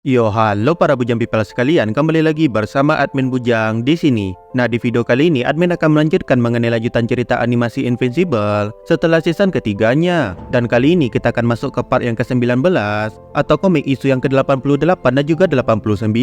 Yo, halo para Bujang People sekalian, kembali lagi bersama admin Bujang di sini. Nah, di video kali ini admin akan melanjutkan mengenai lanjutan cerita animasi Invincible setelah season ketiganya. Dan kali ini kita akan masuk ke part yang ke-19 atau komik isu yang ke-88 dan juga 89.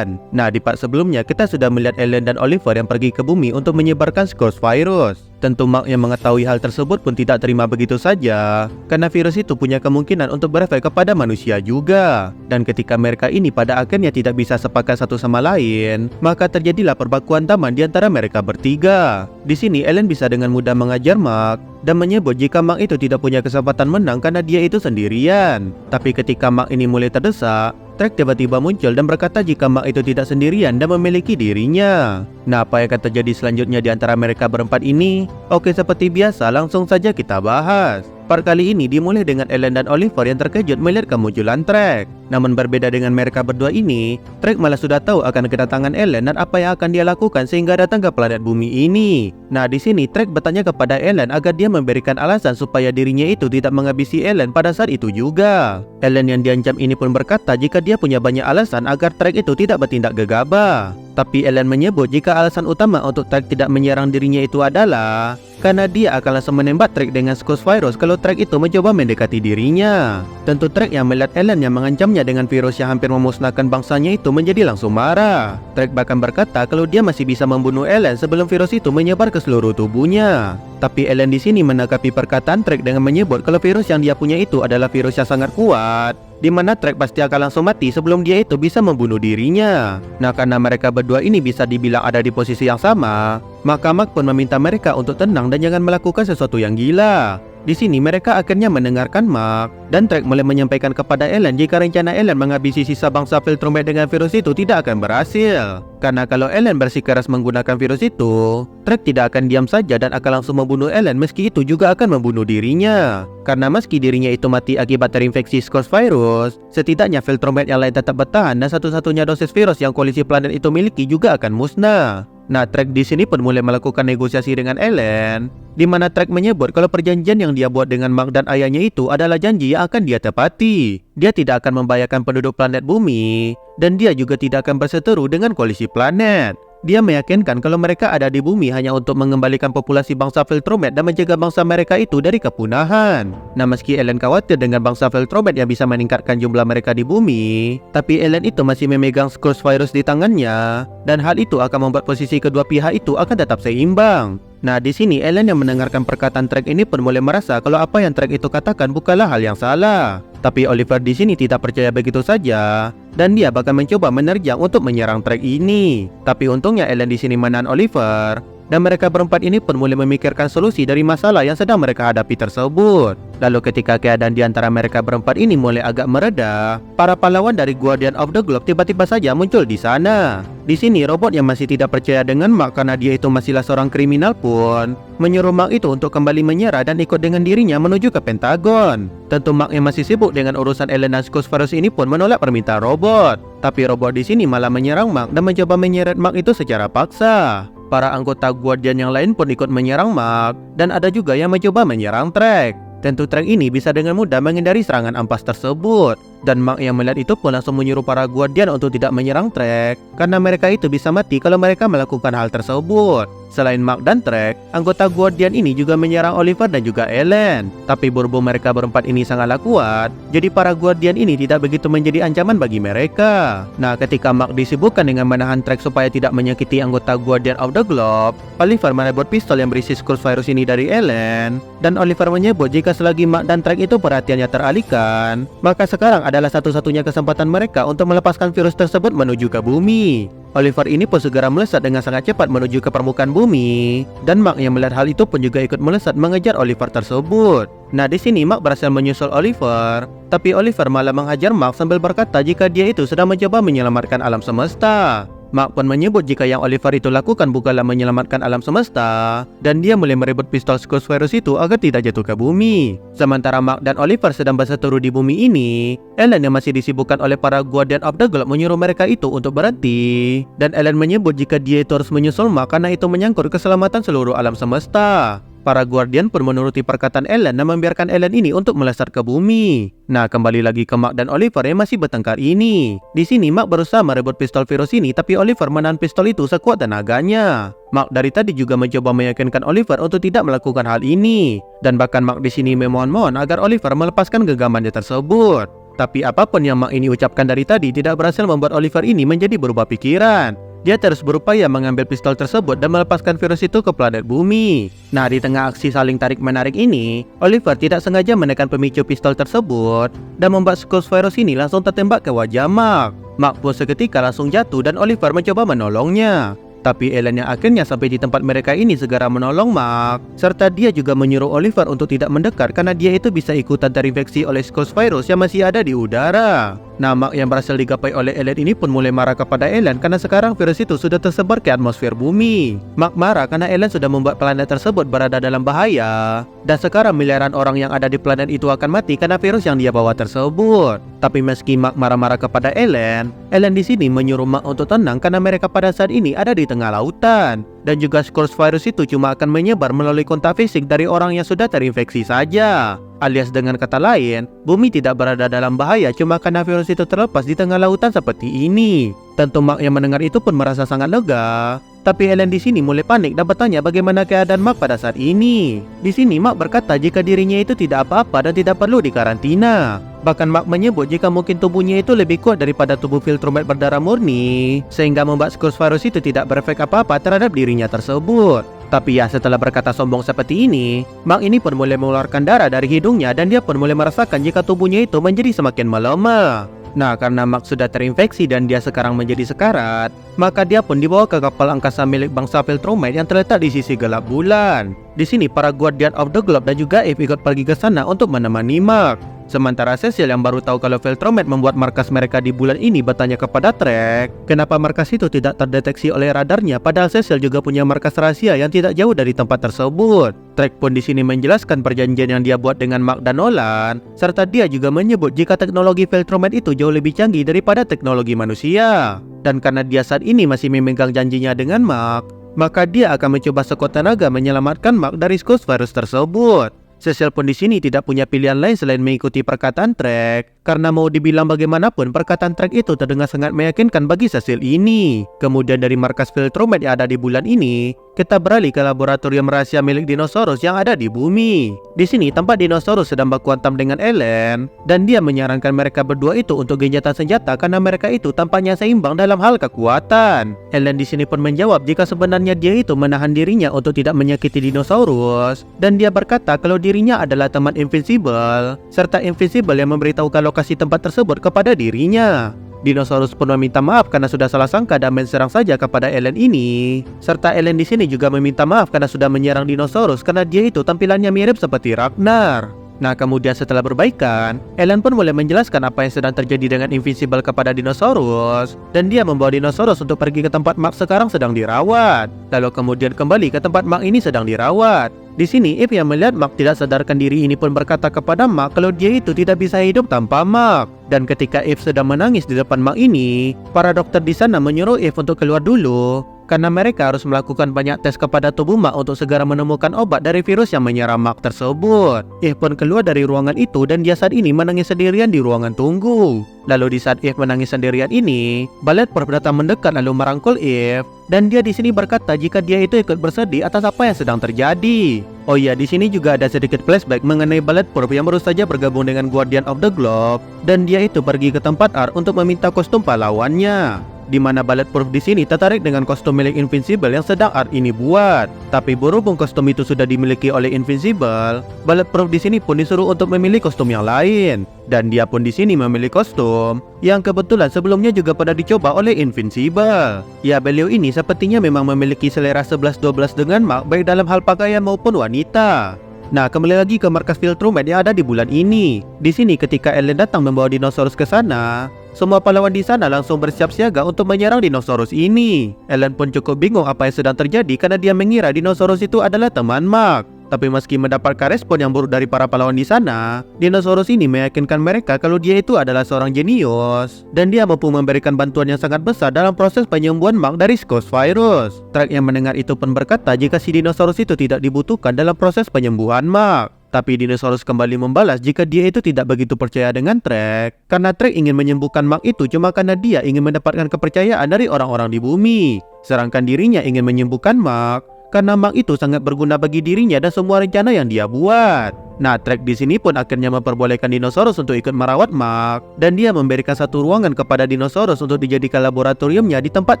Nah, di part sebelumnya kita sudah melihat Ellen dan Oliver yang pergi ke bumi untuk menyebarkan Scourge Virus. Tentu Mark yang mengetahui hal tersebut pun tidak terima begitu saja, karena virus itu punya kemungkinan untuk berefek kepada manusia juga. Dan ketika mereka ini pada akhirnya tidak bisa sepakat satu sama lain, maka terjadilah perbakuan taman di antara mereka bertiga. Di sini Ellen bisa dengan mudah mengajar Mark dan menyebut jika Mark itu tidak punya kesempatan menang karena dia itu sendirian. Tapi ketika Mark ini mulai terdesak, Trek tiba-tiba muncul dan berkata jika Mark itu tidak sendirian dan memiliki dirinya. Nah, apa yang akan terjadi selanjutnya di antara mereka berempat ini? Oke, seperti biasa langsung saja kita bahas. Part kali ini dimulai dengan Ellen dan Oliver yang terkejut melihat kemunculan Trek. Namun berbeda dengan mereka berdua ini, Trek malah sudah tahu akan kedatangan Ellen dan apa yang akan dia lakukan sehingga datang ke planet bumi ini. Nah, di sini Trek bertanya kepada Ellen agar dia memberikan alasan supaya dirinya itu tidak menghabisi Ellen pada saat itu juga. Ellen yang diancam ini pun berkata jika dia punya banyak alasan agar Trek itu tidak bertindak gegabah. Tapi Ellen menyebut jika alasan utama untuk Trek tidak menyerang dirinya itu adalah karena dia akan langsung menembak Trek dengan Scourge Virus kalau Trek itu mencoba mendekati dirinya. Tentu Trek yang melihat Ellen yang mengancamnya dengan virus yang hampir memusnahkan bangsanya itu menjadi langsung marah. Trek bahkan berkata kalau dia masih bisa membunuh Ellen sebelum virus itu menyebar ke seluruh tubuhnya. Tapi Ellen di sini menanggapi perkataan Trek dengan menyebut kalau virus yang dia punya itu adalah virus yang sangat kuat, di mana Trek pasti akan langsung mati sebelum dia itu bisa membunuh dirinya. Nah, karena mereka berdua ini bisa dibilang ada di posisi yang sama, maka Mark pun meminta mereka untuk tenang dan jangan melakukan sesuatu yang gila. Di sini mereka akhirnya mendengarkan Mark dan Trek mulai menyampaikan kepada Ellen jika rencana Ellen menghabisi sisa bangsa Viltrumite dengan virus itu tidak akan berhasil. Karena kalau Ellen bersikeras menggunakan virus itu, Trek tidak akan diam saja dan akan langsung membunuh Ellen meski itu juga akan membunuh dirinya. Karena meski dirinya itu mati akibat terinfeksi Scourge Virus, setidaknya Viltrumite yang lain tetap bertahan dan satu-satunya dosis virus yang koalisi planet itu miliki juga akan musnah. Nah, Trek di sini pun mulai melakukan negosiasi dengan Ellen, di mana Trek menyebut kalau perjanjian yang dia buat dengan Mark dan ayahnya itu adalah janji yang akan dia tepati. Dia tidak akan membahayakan penduduk planet bumi, dan dia juga tidak akan berseteru dengan koalisi planet. Dia meyakinkan kalau mereka ada di bumi hanya untuk mengembalikan populasi bangsa Viltrumite dan menjaga bangsa mereka itu dari kepunahan. Nah, meski Ellen khawatir dengan bangsa Viltrumite yang bisa meningkatkan jumlah mereka di bumi, tapi Ellen itu masih memegang Scourge Virus di tangannya, dan hal itu akan membuat posisi kedua pihak itu akan tetap seimbang. Nah, di sini Ellen yang mendengarkan perkataan Trek ini pun mulai merasa kalau apa yang Trek itu katakan bukanlah hal yang salah. Tapi Oliver di sini tidak percaya begitu saja, dan dia bahkan mencoba menerjang untuk menyerang Trek ini. Tapi untungnya Ellen di sini menahan Oliver, dan mereka berempat ini pun mulai memikirkan solusi dari masalah yang sedang mereka hadapi tersebut. Lalu ketika keadaan di antara mereka berempat ini mulai agak mereda, para pahlawan dari Guardian of the Globe tiba-tiba saja muncul di sana. Di sini robot yang masih tidak percaya dengan Mark karena dia itu masihlah seorang kriminal pun menyuruh Mark itu untuk kembali menyerah dan ikut dengan dirinya menuju ke Pentagon. Tentu Mark yang masih sibuk dengan urusan Ellen dan Scourge Virus ini pun menolak permintaan robot. Tapi robot di sini malah menyerang Mark dan mencoba menyeret Mark itu secara paksa. Para anggota Guardian yang lain pun ikut menyerang Mark, dan ada juga yang mencoba menyerang Trek. Tentu Trek ini bisa dengan mudah menghindari serangan ampas tersebut, dan Mark yang melihat itu pun langsung menyuruh para Guardian untuk tidak menyerang Trek, karena mereka itu bisa mati kalau mereka melakukan hal tersebut. Selain Mark dan Trek, anggota Guardian ini juga menyerang Oliver dan juga Ellen. Tapi berhubung mereka berempat ini sangatlah kuat, jadi para Guardian ini tidak begitu menjadi ancaman bagi mereka. Nah, ketika Mark disibukkan dengan menahan Trek supaya tidak menyakiti anggota Guardian of the Globe, Oliver merebut pistol yang berisi Scourge Virus ini dari Ellen, dan Oliver menyebut jika selagi Mark dan Trek itu perhatiannya teralihkan, maka sekarang adalah satu-satunya kesempatan mereka untuk melepaskan virus tersebut menuju ke bumi. Oliver ini pun segera melesat dengan sangat cepat menuju ke permukaan bumi, dan Mark yang melihat hal itu pun juga ikut melesat mengejar Oliver tersebut. Nah, di sini Mark berhasil menyusul Oliver, tapi Oliver malah menghajar Mark sambil berkata jika dia itu sedang mencoba menyelamatkan alam semesta. Mark pun menyebut jika yang Oliver itu lakukan bukanlah menyelamatkan alam semesta, dan dia mulai merebut pistol Scourge Virus itu agar tidak jatuh ke bumi. Sementara Mark dan Oliver sedang berseteru di bumi ini, Ellen yang masih disibukkan oleh para Guardian of the Globe menyuruh mereka itu untuk berhenti, dan Ellen menyebut jika dia itu harus menyusul Mark karena itu menyangkut keselamatan seluruh alam semesta. Para Guardian pun menuruti perkataan Ellen dan membiarkan Ellen ini untuk melesat ke bumi. Nah, kembali lagi ke Mark dan Oliver yang masih bertengkar ini. Di sini Mark berusaha merebut pistol virus ini, tapi Oliver menahan pistol itu sekuat tenaganya. Mark dari tadi juga mencoba meyakinkan Oliver untuk tidak melakukan hal ini, dan bahkan Mark di sini memohon-mohon agar Oliver melepaskan genggamannya tersebut. Tapi apapun yang Mark ini ucapkan dari tadi tidak berhasil membuat Oliver ini menjadi berubah pikiran. Dia terus berupaya mengambil pistol tersebut dan melepaskan virus itu ke planet bumi. Nah, di tengah aksi saling tarik-menarik ini, Oliver tidak sengaja menekan pemicu pistol tersebut dan membuat Skulls virus ini langsung tertembak ke wajah Mark. Mark pun seketika langsung jatuh dan Oliver mencoba menolongnya. Tapi Ellen yang akhirnya sampai di tempat mereka ini segera menolong Mark. Serta dia juga menyuruh Oliver untuk tidak mendekat karena dia itu bisa ikutan terinfeksi oleh Skulls virus yang masih ada di udara. Nah, Mark yang berhasil digapai oleh Ellen ini pun mulai marah kepada Ellen karena sekarang virus itu sudah tersebar ke atmosfer bumi. Mark marah karena Ellen sudah membuat planet tersebut berada dalam bahaya. Dan sekarang miliaran orang yang ada di planet itu akan mati karena virus yang dia bawa tersebut. Tapi meski Mark marah-marah kepada Ellen di sini menyuruh Mark untuk tenang karena mereka pada saat ini ada di tengah lautan. Dan juga Skulls virus itu cuma akan menyebar melalui kontak fisik dari orang yang sudah terinfeksi saja. Alias dengan kata lain, bumi tidak berada dalam bahaya cuma karena virus itu terlepas di tengah lautan seperti ini. Tentu Mark yang mendengar itu pun merasa sangat lega. Tapi Ellen di sini mulai panik dan bertanya bagaimana keadaan Mark pada saat ini. Di sini Mark berkata jika dirinya itu tidak apa-apa dan tidak perlu dikarantina. Bahkan Mark menyebut jika mungkin tubuhnya itu lebih kuat daripada tubuh Viltrumite berdarah murni, sehingga membuat Skulls virus itu tidak berefek apa-apa terhadap dirinya tersebut. Tapi ya, setelah berkata sombong seperti ini, Mark ini pun mulai mengeluarkan darah dari hidungnya dan dia pun mulai merasakan jika tubuhnya itu menjadi semakin melemah. Nah, karena Mark sudah terinfeksi dan dia sekarang menjadi sekarat, maka dia pun dibawa ke kapal angkasa milik bangsa Viltrumite yang terletak di sisi gelap bulan. Di sini para Guardian of the Globe dan juga Eve ikut pergi ke sana untuk menemani Mark. Sementara Cecil yang baru tahu kalau Viltrumite membuat markas mereka di bulan ini bertanya kepada Trek, kenapa markas itu tidak terdeteksi oleh radarnya padahal Cecil juga punya markas rahasia yang tidak jauh dari tempat tersebut. Trek pun di sini menjelaskan perjanjian yang dia buat dengan Mark dan Nolan, serta dia juga menyebut jika teknologi Viltrumite itu jauh lebih canggih daripada teknologi manusia. Dan karena dia saat ini masih memegang janjinya dengan Mark, maka dia akan mencoba sekuat tenaga menyelamatkan Mark dari Skulls virus tersebut. Cecil pun di sini tidak punya pilihan lain selain mengikuti perkataan Trek, karena mau dibilang bagaimanapun perkataan Trek itu terdengar sangat meyakinkan bagi Cecil ini. Kemudian dari markas Viltrumite yang ada di bulan ini, kita beralih ke laboratorium rahasia milik dinosaurus yang ada di bumi. Di sini tampak dinosaurus sedang baku hantam dengan Ellen, dan dia menyarankan mereka berdua itu untuk gencatan senjata karena mereka itu tampaknya seimbang dalam hal kekuatan. Ellen di sini pun menjawab jika sebenarnya dia itu menahan dirinya untuk tidak menyakiti dinosaurus, dan dia berkata kalau dirinya adalah teman Invincible, serta Invincible yang memberitahukan lokasi tempat tersebut kepada dirinya. Dinosaurus pun meminta maaf karena sudah salah sangka dan serang saja kepada Ellen ini. Serta Ellen di sini juga meminta maaf karena sudah menyerang dinosaurus karena dia itu tampilannya mirip seperti Ragnar. Nah, kemudian setelah berbaikan, Ellen pun mulai menjelaskan apa yang sedang terjadi dengan Invincible kepada dinosaurus, dan dia membawa dinosaurus untuk pergi ke tempat Mark sekarang sedang dirawat. Lalu kemudian kembali ke tempat Mark ini sedang dirawat. Di sini Eve yang melihat Mark tidak sadarkan diri ini pun berkata kepada Mark kalau dia itu tidak bisa hidup tanpa Mark. Dan ketika Eve sedang menangis di depan Mark ini, para dokter di sana menyuruh Eve untuk keluar dulu karena mereka harus melakukan banyak tes kepada tubuh Mark untuk segera menemukan obat dari virus yang menyerang Mark tersebut. Eve pun keluar dari ruangan itu dan dia saat ini menangis sendirian di ruangan tunggu. Lalu di saat Eve menangis sendirian ini, Ballet Prof datang mendekat lalu merangkul Eve, dan dia di sini berkata jika dia itu ikut bersedih atas apa yang sedang terjadi. Oh iya, di sini juga ada sedikit flashback mengenai Ballet Prof yang baru saja bergabung dengan Guardian of the Globe, dan dia itu pergi ke tempat Art untuk meminta kostum pahlawannya. Di mana Ballet Prof di sini tertarik dengan kostum milik Invincible yang sedang Art ini buat. Tapi berhubung kostum itu sudah dimiliki oleh Invincible, Ballet Prof di sini pun disuruh untuk memilih kostum yang lain. Dan dia pun di sini memilih kostum yang kebetulan sebelumnya juga pernah dicoba oleh Invincible. Ya, beliau ini sepertinya memang memiliki selera 11-12 dengan Mark baik dalam hal pakaian maupun wanita. Nah, kembali lagi ke markas Viltrumite yang ada di bulan ini. Di sini ketika Ellen datang membawa dinosaurus ke sana, semua pahlawan di sana langsung bersiap siaga untuk menyerang dinosaurus ini. Ellen pun cukup bingung apa yang sedang terjadi karena dia mengira dinosaurus itu adalah teman Mark. Tapi meski mendapatkan respon yang buruk dari para pahlawan di sana, dinosaurus ini meyakinkan mereka kalau dia itu adalah seorang jenius dan dia mampu memberikan bantuan yang sangat besar dalam proses penyembuhan Mark dari Scos virus. Trek yang mendengar itu pun berkata jika si dinosaurus itu tidak dibutuhkan dalam proses penyembuhan Mark. Tapi dinosaurus kembali membalas jika dia itu tidak begitu percaya dengan Trek, karena Trek ingin menyembuhkan Mark itu cuma karena dia ingin mendapatkan kepercayaan dari orang-orang di bumi. Sedangkan dirinya ingin menyembuhkan Mark karena Mark itu sangat berguna bagi dirinya dan semua rencana yang dia buat. Nah, Trek di sini pun akhirnya memperbolehkan dinosaurus untuk ikut merawat Mark dan dia memberikan satu ruangan kepada dinosaurus untuk dijadikan laboratoriumnya di tempat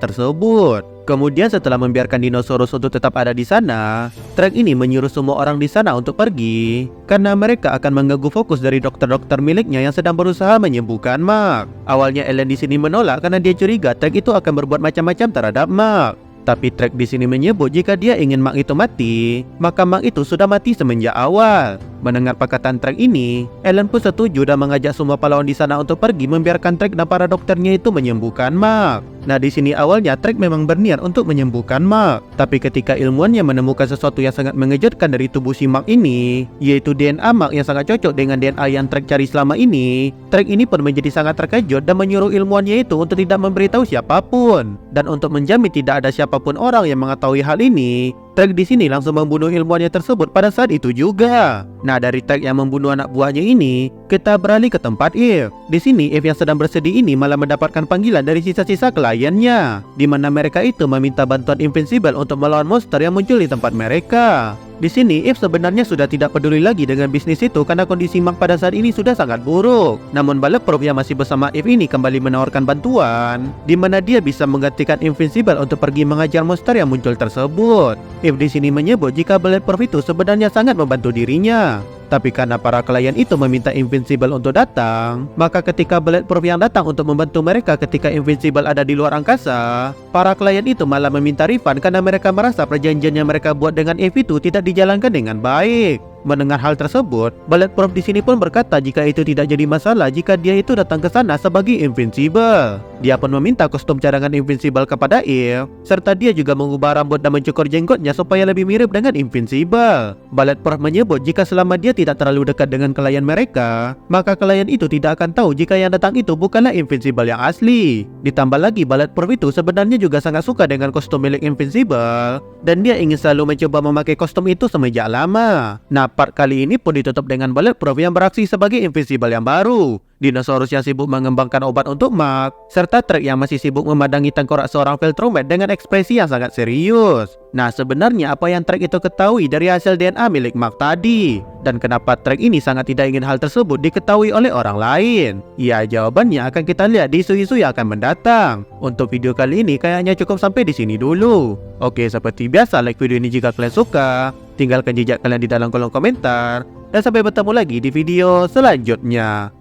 tersebut. Kemudian setelah membiarkan dinosaurus untuk tetap ada di sana, Trek ini menyuruh semua orang di sana untuk pergi karena mereka akan mengganggu fokus dari dokter-dokter miliknya yang sedang berusaha menyembuhkan Mark. Awalnya Ellen di sini menolak karena dia curiga Trek itu akan berbuat macam-macam terhadap Mark. Tapi Trek di sini menyebut jika dia ingin Mark itu mati, maka Mark itu sudah mati semenjak awal. Mendengar perkataan Trek ini, Ellen pun setuju dan mengajak semua pahlawan di sana untuk pergi membiarkan Trek dan para dokternya itu menyembuhkan Mark. Nah, di sini awalnya Trek memang berniat untuk menyembuhkan Mark, tapi ketika ilmuwannya menemukan sesuatu yang sangat mengejutkan dari tubuh si Mark ini, yaitu DNA Mark yang sangat cocok dengan DNA yang Trek cari selama ini, Trek ini pun menjadi sangat terkejut dan menyuruh ilmuwannya itu untuk tidak memberitahu siapapun. Dan untuk menjamin tidak ada siapapun orang yang mengetahui hal ini, Trek di sini langsung membunuh ilmuwannya tersebut pada saat itu juga. Nah, dari Trek yang membunuh anak buahnya ini, kita beralih ke tempat Eve. Di sini Eve yang sedang bersedih ini malah mendapatkan panggilan dari sisa-sisa kliennya, di mana mereka itu meminta bantuan Invincible untuk melawan monster yang muncul di tempat mereka. Di sini Eve sebenarnya sudah tidak peduli lagi dengan bisnis itu karena kondisi Mark pada saat ini sudah sangat buruk. Namun Bulletproof yang masih bersama Eve ini kembali menawarkan bantuan, di mana dia bisa menggantikan Invincible untuk pergi mengajar monster yang muncul tersebut. Eve di sini menyebut jika Bulletproof itu sebenarnya sangat membantu dirinya. Tapi karena para klien itu meminta Invincible untuk datang, maka ketika Bulletproof yang datang untuk membantu mereka ketika Invincible ada di luar angkasa, para klien itu malah meminta refund karena mereka merasa perjanjian yang mereka buat dengan Eve itu tidak dijalankan dengan baik. Mendengar hal tersebut, Bulletproof di sini pun berkata jika itu tidak jadi masalah jika dia itu datang ke sana sebagai Invincible. Dia pun meminta kostum cadangan Invincible kepada Eve, serta dia juga mengubah rambut dan mencukur jenggotnya supaya lebih mirip dengan Invincible. Bulletproof menyebut jika selama dia tidak terlalu dekat dengan klien mereka, maka klien itu tidak akan tahu jika yang datang itu bukanlah Invincible yang asli. Ditambah lagi Bulletproof itu sebenarnya juga sangat suka dengan kostum milik Invincible, dan dia ingin selalu mencoba memakai kostum itu semenjak lama. Nah, part kali ini pun ditutup dengan Bulletproof yang beraksi sebagai Invincible yang baru, dinosaurus yang sibuk mengembangkan obat untuk Mark, serta Trek yang masih sibuk memandangi tengkorak seorang Viltrumite dengan ekspresi yang sangat serius. Nah, sebenarnya apa yang Trek itu ketahui dari hasil DNA milik Mark tadi? Dan kenapa Trek ini sangat tidak ingin hal tersebut diketahui oleh orang lain? Ya, jawabannya akan kita lihat di isu-isu yang akan mendatang. Untuk video kali ini kayaknya cukup sampai di sini dulu. Oke, seperti biasa like video ini jika kalian suka, tinggalkan jejak kalian di dalam kolom komentar, dan sampai bertemu lagi di video selanjutnya.